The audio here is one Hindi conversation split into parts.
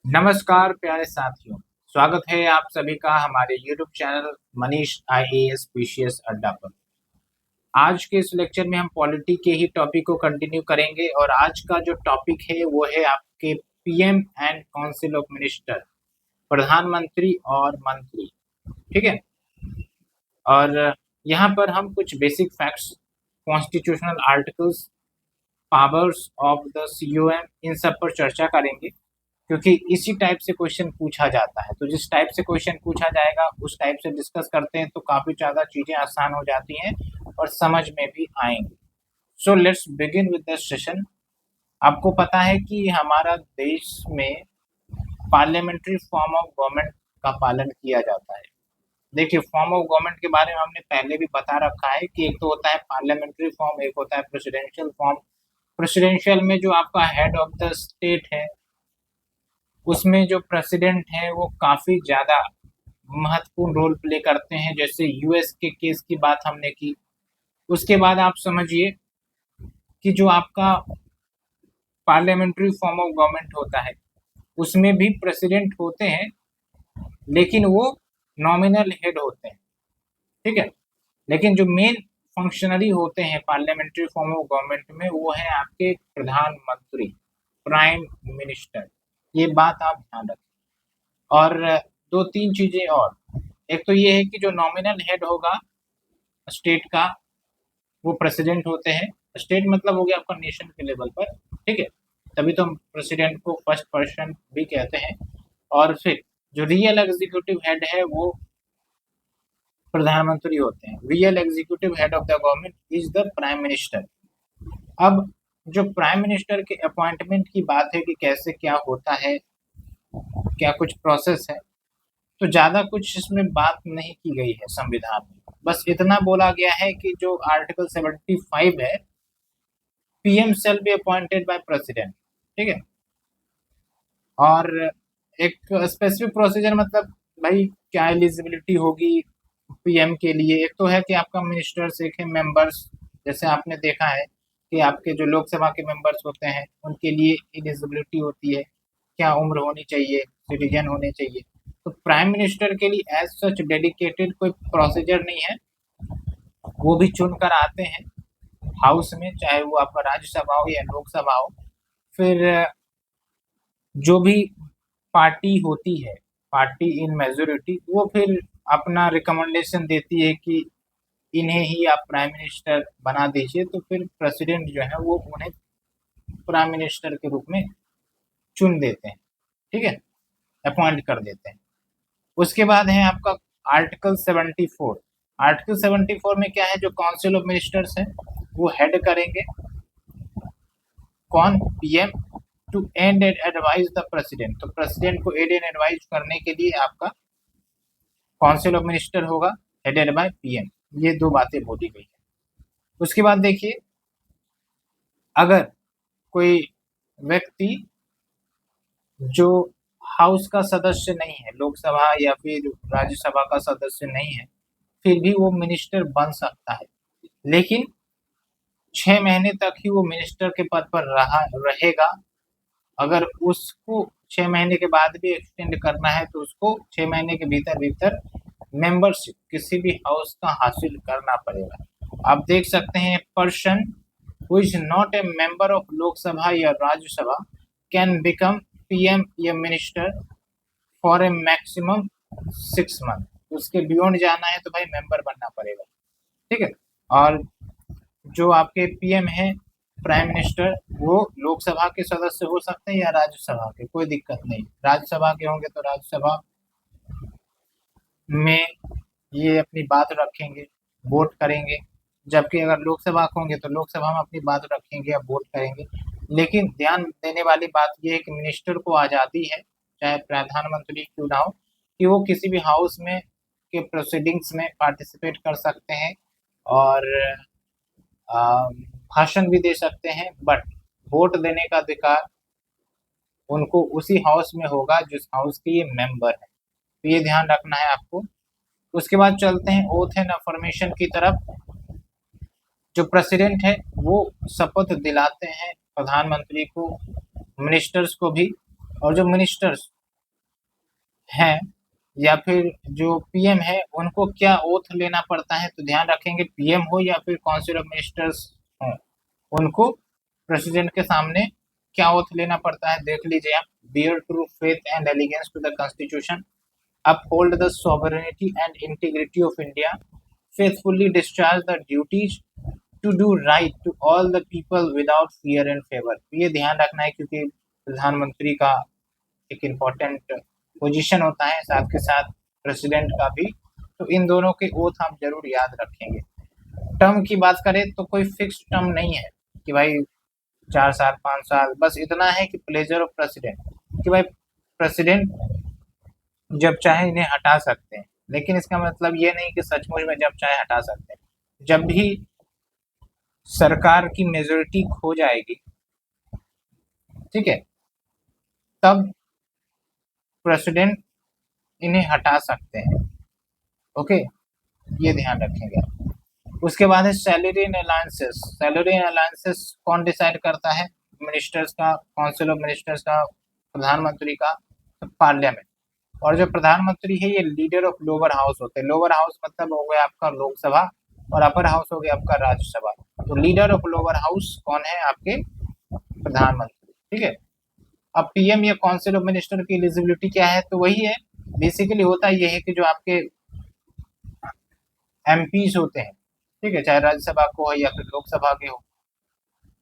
नमस्कार प्यारे साथियों, स्वागत है आप सभी का हमारे YouTube channel Manish IAS PCS अड्डा पर। आज के इस लेक्चर में हम पॉलिटी के ही टॉपिक को कंटिन्यू करेंगे और आज का जो टॉपिक है वो है आपके PM and council of minister, प्रधानमंत्री और मंत्री। ठीक है, और यहाँ पर हम कुछ basic facts, constitutional articles, powers of the COM, इन सब पर चर्चा करेंगे क्योंकि इसी टाइप से क्वेश्चन पूछा जाता है। तो जिस टाइप से क्वेश्चन पूछा जाएगा उस टाइप से डिस्कस करते हैं तो काफ़ी ज़्यादा चीज़ें आसान हो जाती हैं और समझ में भी आएंगी। So let's begin with the session. आपको पता है कि हमारा देश में पार्लियामेंट्री फॉर्म ऑफ गवर्नमेंट का पालन किया जाता है। देखिए, फॉर्म ऑफ गवर्नमेंट के बारे में हमने पहले भी बता रखा है कि एक तो होता है पार्लियामेंट्री फॉर्म, एक होता है प्रेसिडेंशियल फॉर्म। प्रेसिडेंशियल में जो आपका हेड ऑफ द स्टेट है उसमें जो प्रेसिडेंट है वो काफ़ी ज़्यादा महत्वपूर्ण रोल प्ले करते हैं। जैसे यूएस के केस की बात हमने की। उसके बाद आप समझिए कि जो आपका पार्लियामेंट्री फॉर्म ऑफ गवर्नमेंट होता है उसमें भी प्रेसिडेंट होते हैं, लेकिन वो नॉमिनल हेड होते हैं। ठीक है, लेकिन जो मेन फंक्शनरी होते हैं पार्लियामेंट्री फॉर्म ऑफ गवर्नमेंट में वो है आपके प्रधानमंत्री, प्राइम मिनिस्टर। ये बात आप ध्यान रखें। और दो तीन चीजें और, एक तो ये है कि जो नॉमिनल हेड होगा स्टेट का वो प्रेसिडेंट होते हैं। स्टेट मतलब हो गया आपका नेशन के लेवल पर। ठीक है, तभी तो हम प्रेसिडेंट को फर्स्ट पर्सन भी कहते हैं। और फिर जो रियल एग्जीक्यूटिव हेड है वो प्रधानमंत्री होते हैं। Real executive head of the government is the prime minister. अब जो प्राइम मिनिस्टर के अपॉइंटमेंट की बात है कि कैसे क्या होता है, क्या कुछ प्रोसेस है, तो ज़्यादा कुछ इसमें बात नहीं की गई है संविधान में। बस इतना बोला गया है कि जो आर्टिकल 75 है, PM shall be appointed by president. ठीक है, और एक स्पेसिफिक प्रोसीजर मतलब भाई क्या एलिजिबिलिटी होगी पीएम के लिए। एक तो है कि आपका मिनिस्टर्स, एक है मेंबर्स। जैसे आपने देखा है कि आपके जो लोकसभा के मेंबर्स होते हैं उनके लिए एलिजिबिलिटी होती है, क्या उम्र होनी चाहिए, सिटीजन होने चाहिए। तो प्राइम मिनिस्टर के लिए एज सच डेडिकेटेड कोई प्रोसीजर नहीं है, वो भी चुन कर आते हैं हाउस में, चाहे वो आपका राज्यसभा हो या लोकसभा हो। फिर जो भी पार्टी होती है, पार्टी इन मेजोरिटी, वो फिर अपना रिकमेंडेशन देती है कि इन्हें ही आप प्राइम मिनिस्टर बना दीजिए। तो फिर प्रेसिडेंट जो है वो उन्हें प्राइम मिनिस्टर के रूप में चुन देते हैं। ठीक है, अपॉइंट कर देते हैं। उसके बाद है आपका आर्टिकल 74। आर्टिकल 74 में क्या है, जो काउंसिल ऑफ मिनिस्टर्स है वो हेड करेंगे कौन, PM, to aid and advise the president. तो प्रेसिडेंट को एड एंड एडवाइज करने के लिए आपका काउंसिल ऑफ मिनिस्टर होगा हेडेड बाय पीएम। ये दो बातें बोली गई है। उसके बाद देखिए, अगर कोई व्यक्ति जो हाउस का सदस्य नहीं है, लोकसभा या फिर राज्यसभा का सदस्य नहीं है, फिर भी वो मिनिस्टर बन सकता है, लेकिन 6 महीने तक ही वो मिनिस्टर के पद पर रहेगा। अगर उसको 6 महीने के बाद भी एक्सटेंड करना है तो उसको 6 महीने के भीतर भीतर मेंबरशिप किसी भी हाउस का हासिल करना पड़ेगा। आप देख सकते हैं, person who is not a member of Lok Sabha या राज्यसभा कैन बिकम पीएम या minister for a maximum 6 month. उसके बियॉन्ड जाना है तो भाई मेंबर बनना पड़ेगा। ठीक है, और जो आपके पीएम है, प्राइम मिनिस्टर, वो लोकसभा के सदस्य हो सकते हैं या राज्यसभा के, कोई दिक्कत नहीं। राज्यसभा के होंगे तो राज्यसभा में ये अपनी बात रखेंगे, वोट करेंगे, जबकि अगर लोकसभा के होंगे तो लोकसभा में अपनी बात रखेंगे या वोट करेंगे। लेकिन ध्यान देने वाली बात यह है कि मिनिस्टर को आज़ादी है, चाहे प्रधानमंत्री क्यों ना हो, कि वो किसी भी हाउस में के प्रोसीडिंग्स में पार्टिसिपेट कर सकते हैं और भाषण भी दे सकते हैं, बट वोट देने का अधिकार उनको उसी हाउस में होगा जिस हाउस के ये मेंबर है। तो ये ध्यान रखना है आपको। उसके बाद चलते हैं ओथ एंड अफर्मेशन की तरफ। जो प्रेसिडेंट है वो शपथ दिलाते हैं प्रधानमंत्री को, मिनिस्टर्स को भी, और जो मिनिस्टर्स हैं या फिर जो पीएम है उनको क्या ओथ लेना पड़ता है, तो ध्यान रखेंगे पीएम हो या फिर काउंसिल ऑफ मिनिस्टर्स हो, उनको प्रेसिडेंट के सामने क्या ओथ लेना पड़ता है, देख लीजिए आप। Bear true faith and allegiance to the constitution, uphold the sovereignty and integrity of India, faithfully discharge the duties to do right to all the people without fear and favor। ये ध्यान रखना है क्योंकि प्रधानमंत्री का एक इम्पोर्टेंट पोजीशन होता है, साथ के साथ प्रेसिडेंट का भी, तो इन दोनों के ओथ आप जरूर याद रखेंगे। टर्म की बात करें तो कोई फिक्स टर्म नहीं है कि भाई 4 साल 5 साल, बस इतना है कि प्लेजर ऑफ प्रेसिडेंट, कि भाई प्रेसिडेंट जब चाहे इन्हें हटा सकते हैं, लेकिन इसका मतलब ये नहीं कि सचमुच में जब चाहे हटा सकते हैं। जब भी सरकार की मेजोरिटी खो जाएगी, ठीक है, तब प्रेसिडेंट इन्हें हटा सकते हैं। ओके, ये ध्यान रखेंगे। उसके बाद है salary and alliances. Salary and alliances कौन डिसाइड करता है? मिनिस्टर्स का, काउंसिल ऑफ मिनिस्टर्स का, प्रधानमंत्री का, पार्लियामेंट। और जो प्रधानमंत्री है ये लीडर ऑफ लोअर हाउस होते हैं। लोअर हाउस मतलब हो गया आपका लोकसभा और अपर हाउस हो गया आपका राज्यसभा। तो लीडर ऑफ लोअर हाउस कौन है? आपके प्रधानमंत्री, ठीक है। अब पीएम या काउंसिल ऑफ मिनिस्टर की एलिजिबिलिटी क्या है? तो वही है, बेसिकली होता ये है कि जो आपके एमपीज होते हैं, ठीक है, चाहे राज्यसभा को हो या फिर लोकसभा के हो,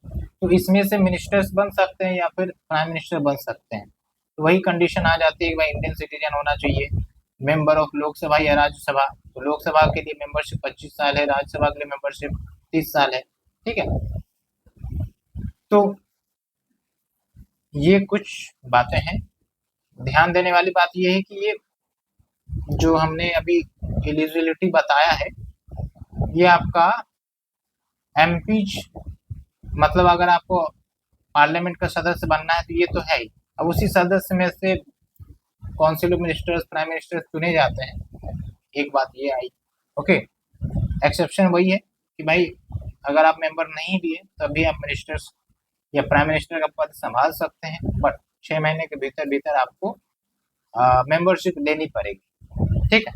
तो इसमें से मिनिस्टर्स बन सकते हैं या फिर प्राइम मिनिस्टर बन सकते हैं। तो वही कंडीशन आ जाती है कि भाई इंडियन सिटीजन होना चाहिए, मेंबर ऑफ लोकसभा या राज्यसभा। तो लोकसभा के लिए मेंबरशिप 25 साल है, राज्यसभा के लिए मेंबरशिप 30 साल है, ठीक है। तो ये कुछ बातें हैं। ध्यान देने वाली बात ये है कि ये जो हमने अभी एलिजिबिलिटी बताया है, ये आपका एमपीज, मतलब अगर आपको पार्लियामेंट का सदस्य बनना है तो ये तो है ही। अब उसी सदस्य में से council of ministers, prime minister चुने जाते हैं। एक बात ये आई, ओके। एक्सेप्शन वही है कि भाई अगर आप मेंबर नहीं लिए तभी आप मिनिस्टर्स या प्राइम मिनिस्टर का पद संभाल सकते हैं, बट 6 महीने के भीतर भीतर आपको मेंबरशिप लेनी पड़ेगी, ठीक है।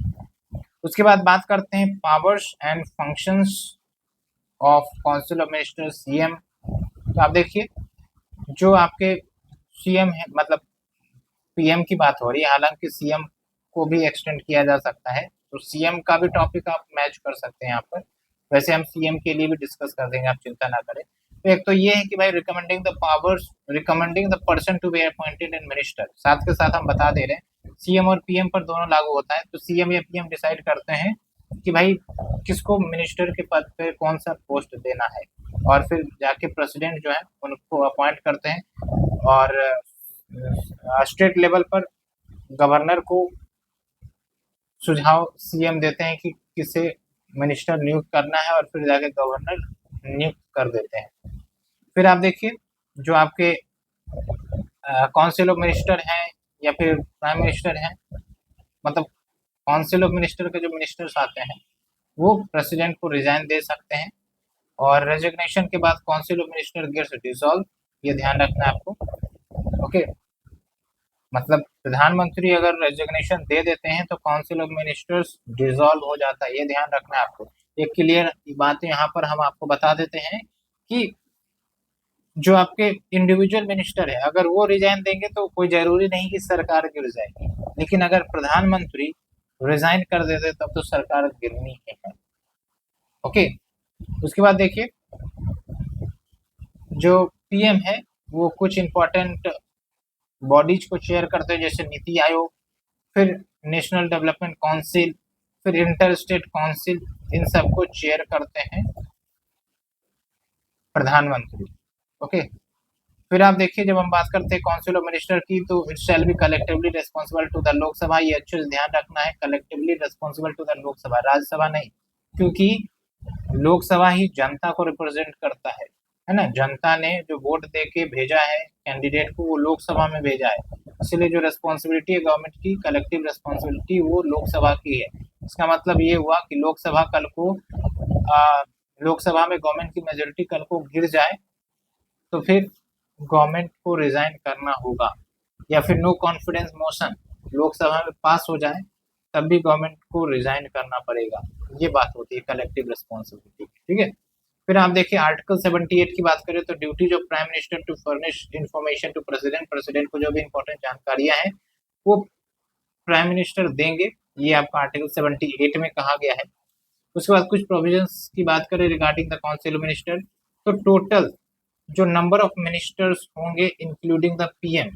उसके बाद बात करते हैं powers and functions of council of ministers, CM. तो आप देखिए, जो आपके सीएम है, मतलब पीएम की बात हो रही है, हालांकि सीएम को भी एक्सटेंड किया जा सकता है, तो सीएम का भी टॉपिक आप मैच कर सकते हैं यहाँ पर। वैसे हम सीएम के लिए भी डिस्कस कर देंगे, आप चिंता ना करें। तो एक तो ये है कि भाई recommending the powers, recommending the person to be appointed in minister. साथ के साथ हम बता दे रहे हैं सीएम और पीएम पर दोनों लागू होता है। तो सीएम या पीएम डिसाइड करते हैं कि भाई किसको मिनिस्टर के पद पे कौन सा पोस्ट देना है, और फिर जाके प्रेसिडेंट जो है उनको अपॉइंट करते हैं, और स्टेट लेवल पर गवर्नर को सुझाव सीएम देते हैं कि किसे मिनिस्टर नियुक्त करना है, और फिर जाके गवर्नर नियुक्त कर देते हैं। फिर आप देखिए, जो आपके काउंसिल ऑफ मिनिस्टर हैं या फिर प्राइम मिनिस्टर हैं, मतलब काउंसिल ऑफ मिनिस्टर के जो मिनिस्टर्स आते हैं वो प्रेसिडेंट को रिजाइन दे सकते हैं, और रेजिग्नेशन के बाद council of minister gets dissolve. ये ध्यान रखना है आपको, ओके। मतलब प्रधानमंत्री अगर रेजिग्नेशन दे देते हैं तो काउंसिल ऑफ मिनिस्टर्स डिसॉल्व हो जाता है, ये ध्यान रखना है आपको। एक क्लियर बात यहाँ पर हम आपको बता देते हैं कि जो आपके इंडिविजुअल मिनिस्टर है अगर वो रिजाइन देंगे तो कोई जरूरी नहीं कि सरकार गिर जाएगी, लेकिन अगर प्रधानमंत्री रिजाइन कर देते तब तो सरकार गिरनी ही है, ओके। उसके बाद देखिए, जो पीएम है वो कुछ इंपॉर्टेंट बॉडीज को चेयर करते हैं, जैसे नीति आयोग, फिर नेशनल डेवलपमेंट काउंसिल, फिर इंटर स्टेट काउंसिल, इन सबको चेयर करते हैं प्रधानमंत्री, ओके। फिर आप देखिए, जब हम बात करते हैं काउंसिल ऑफ मिनिस्टर की, तो it shall be collectively responsible to the Lok Sabha. ये अच्छे से ध्यान रखना है, collectively responsible to the Lok Sabha, Rajya Sabha नहीं, क्योंकि लोकसभा ही जनता को रिप्रेजेंट करता है ना। जनता ने जो वोट दे के भेजा है कैंडिडेट को, वो लोकसभा में भेजा है, इसलिए जो रिस्पॉन्सिबिलिटी है गवर्नमेंट की, कलेक्टिव रिस्पॉन्सिबिलिटी, वो लोकसभा की है। इसका मतलब ये हुआ कि लोकसभा कल को लोकसभा में गवर्नमेंट की मेजोरिटी कल को गिर जाए तो फिर गवर्नमेंट को रिजाइन करना होगा, या फिर नो कॉन्फिडेंस मोशन लोकसभा में पास हो जाए तब भी गवर्नमेंट को रिजाइन करना पड़ेगा। ये बात होती है कलेक्टिव रिस्पॉन्सिबिलिटी, ठीक है। फिर आप देखिए आर्टिकल 78 की बात करें तो duties of prime minister to furnish information to president, president को जो भी इंपॉर्टेंट जानकारियां हैं वो प्राइम मिनिस्टर देंगे, ये आपका आर्टिकल 78 में कहा गया है। उसके बाद कुछ प्रोविजंस की बात करें regarding the council of minister, तो टोटल जो नंबर ऑफ मिनिस्टर्स होंगे इंक्लूडिंग द पीएम,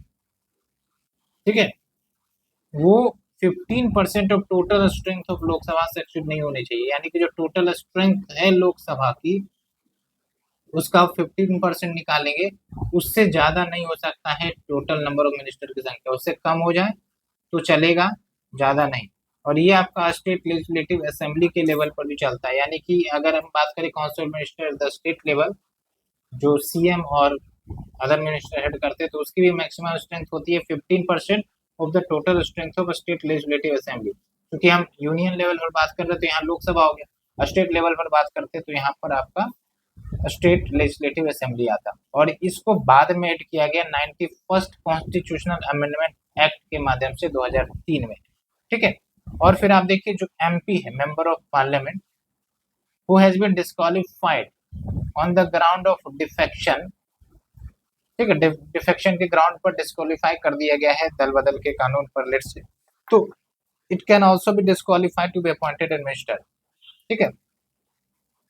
ठीक है, वो 15% of total strength of Lok Sabha से एक्सीड नहीं होने चाहिए। यानी कि जो टोटल स्ट्रेंथ है लोकसभा की उसका 15% निकालेंगे, उससे ज्यादा नहीं हो सकता है टोटल नंबर ऑफ मिनिस्टर की संख्या, उससे कम हो जाए तो चलेगा, ज्यादा नहीं। और ये आपका स्टेट लेजिस्लेटिव असेंबली के लेवल पर भी चलता है। यानी कि अगर हम बात करें council minister the state level, जो सीएम और अदर मिनिस्टर हेड करते हैं, तो उसकी भी मैक्सिमम स्ट्रेंथ होती है 15% of the total strength of state legislative assembly. क्योंकि हम यूनियन लेवल पर बात कर रहे हैं तो यहाँ लोकसभा हो गया, स्टेट लेवल पर बात करते हैं तो यहाँ पर आपका स्टेट लेजिस्लेटिव असेंबली आता, और इसको बाद में ऐड किया गया 91st कॉन्स्टिट्यूशनल अमेंडमेंट एक्ट के माध्यम से 2003 में, ठीक है। और फिर आप देखिए जो एमपी है, member of parliament, who has been disqualified on the ground of defection, ठीक है, डिफेक्शन के ग्राउंड पर डिस्क्वालीफाई कर दिया गया है दल बदल के कानून पर लेट से, तो it can also be disqualified to be appointed as minister, ठीक है।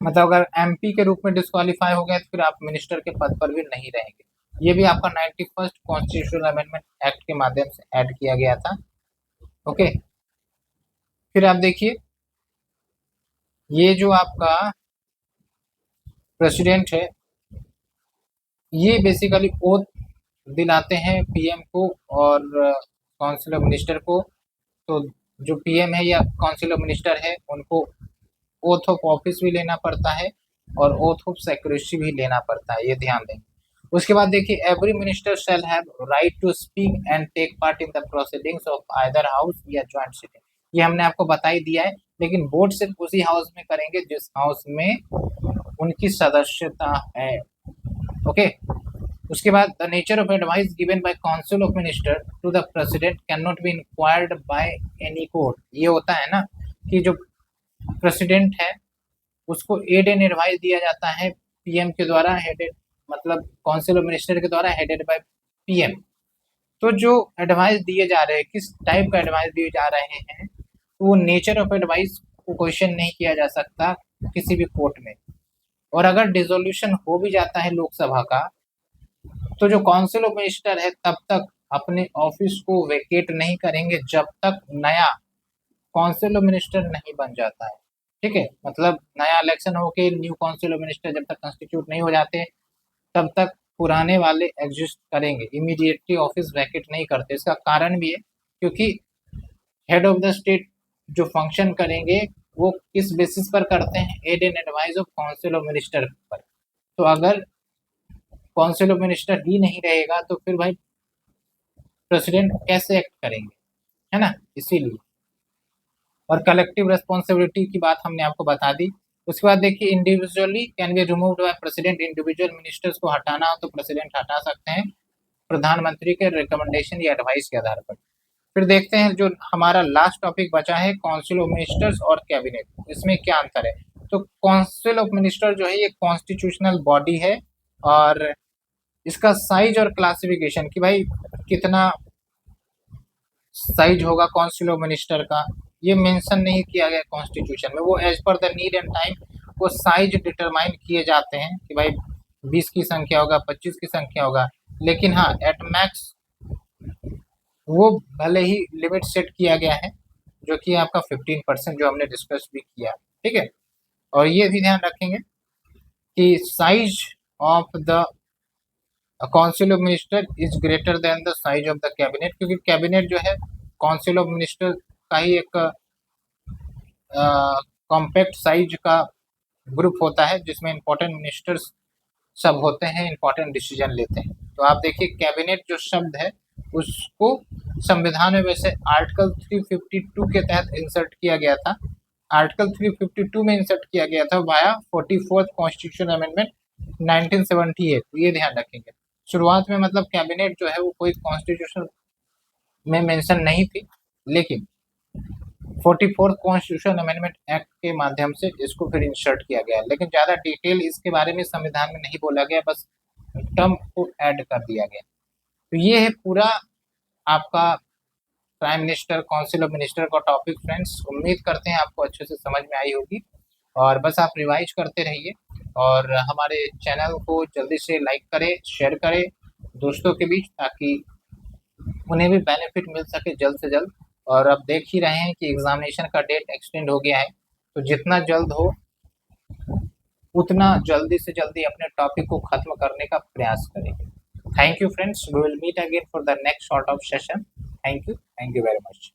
मतलब अगर एमपी के रूप में डिस्क्वालीफाई हो गए तो फिर आप मिनिस्टर के पद पर भी नहीं रहेंगे। ये भी आपका 91st कॉन्स्टिट्यूशनल अमेंडमेंट एक्ट के माध्यम से ऐड किया गया था, ओके। फिर आप देखिए ये जो आपका प्रेसिडेंट है ये बेसिकली ओथ दिलाते हैं पीएम को और काउंसिल ऑफ मिनिस्टर को। तो जो पीएम है या काउंसिल ऑफ मिनिस्टर है उनको ओथ ऑफ ऑफिस भी लेना पड़ता है और ओथ ऑफ सेक्रेसी भी लेना पड़ता है, ये ध्यान दें। उसके बाद देखिए every minister shall have right to speak and take part in the proceedings of either house या जॉइंट सिटिंग, ये हमने आपको बता ही दिया है, लेकिन वोट सिर्फ उसी हाउस में करेंगे जिस हाउस में उनकी सदस्यता है, ओके। उसके बाद the nature of advice given by council of minister to the president can not be inquired by any court. ये होता है ना कि जो प्रेसिडेंट है उसको एड एंड एडवाइस दिया जाता है पीएम के द्वारा, हेडेड मतलब काउंसिल ऑफ मिनिस्टर के द्वारा हेडेड बाय पीएम। तो जो एडवाइस दिए जा रहे हैं, किस टाइप का एडवाइस दिए जा रहे हैं, तो वो नेचर ऑफ एडवाइस को क्वेश्चन नहीं किया जा सकता किसी भी कोर्ट में। और अगर डिसोल्यूशन हो भी जाता है लोकसभा का तो जो काउंसिल ऑफ मिनिस्टर है तब तक अपने ऑफिस को वेकेट नहीं करेंगे जब तक नया काउंसिल ऑफ मिनिस्टर नहीं बन जाता है, ठीक है। मतलब नया इलेक्शन होके न्यू काउंसिल ऑफ मिनिस्टर जब तक कंस्टिट्यूट नहीं हो जाते तब तक पुराने वाले एग्जिस्ट करेंगे, इमीडिएटली ऑफिस वैकेट नहीं करते। इसका कारण भी है क्योंकि हेड ऑफ द स्टेट जो फंक्शन करेंगे वो किस बेसिस पर करते हैं, aid and advice of council of minister पर। तो अगर काउंसिल ऑफ मिनिस्टर ही नहीं रहेगा तो फिर भाई प्रेसिडेंट कैसे एक्ट करेंगे, है ना, इसीलिए। और कलेक्टिव रिस्पॉन्सिबिलिटी की बात हमने आपको बता दी। उसके बाद देखिए individually can be removed by president, individual ministers को हटाना हो तो प्रेसिडेंट हटा सकते हैं प्रधानमंत्री के रिकमेंडेशन या एडवाइस के आधार पर। फिर देखते हैं जो हमारा लास्ट टॉपिक बचा है काउंसिल ऑफ मिनिस्टर्स और कैबिनेट, इसमें क्या अंतर है। तो काउंसिल ऑफ मिनिस्टर जो है ये कॉन्स्टिट्यूशनल बॉडी है और इसका साइज और क्लासिफिकेशन कि भाई कितना साइज होगा काउंसिल ऑफ मिनिस्टर का, ये मेंशन नहीं किया गया कॉन्स्टिट्यूशन में। वो as per the need and time वो साइज डिटरमाइन किए जाते हैं कि भाई 20 की संख्या होगा, 25 की संख्या होगा, लेकिन हाँ एट मैक्स वो भले ही लिमिट सेट किया गया है जो कि आपका 15% जो हमने डिस्कस भी किया, ठीक है। और ये भी ध्यान रखेंगे कि size of the council of minister is greater than the size of the cabinet, क्योंकि कैबिनेट जो है काउंसिल ऑफ मिनिस्टर का ही एक कॉम्पैक्ट साइज का ग्रुप होता है जिसमें इंपॉर्टेंट मिनिस्टर्स सब होते हैं, इंपॉर्टेंट डिसीजन लेते हैं। तो आप देखिए कैबिनेट जो शब्द है उसको संविधान में वैसे आर्टिकल 352 के तहत इंसर्ट किया गया था, आर्टिकल 352 में इंसर्ट किया गया था वाया 44th कॉन्स्टिट्यूशन अमेंडमेंट 1978। ये ध्यान रखेंगे। शुरुआत में मतलब कैबिनेट जो है वो कोई कॉन्स्टिट्यूशन में मेंशन नहीं थी, लेकिन 44th कॉन्स्टिट्यूशन अमेंडमेंट एक्ट के माध्यम से इसको फिर इंसर्ट किया गया, लेकिन ज़्यादा डिटेल इसके बारे में संविधान में नहीं बोला गया, बस टर्म को ऐड कर दिया गया। तो ये है पूरा आपका prime minister, council of minister का टॉपिक फ्रेंड्स। उम्मीद करते हैं आपको अच्छे से समझ में आई होगी, और बस आप रिवाइज करते रहिए और हमारे चैनल को जल्दी से लाइक करें, शेयर करें दोस्तों के बीच, ताकि उन्हें भी बेनिफिट मिल सके जल्द से जल्द। और अब देख ही रहे हैं कि एग्जामिनेशन का डेट एक्सटेंड हो गया है, तो जितना जल्द हो उतना जल्दी से जल्दी अपने टॉपिक को खत्म करने का प्रयास करें। Thank you friends, we will meet again for the next short of session. Thank you very much.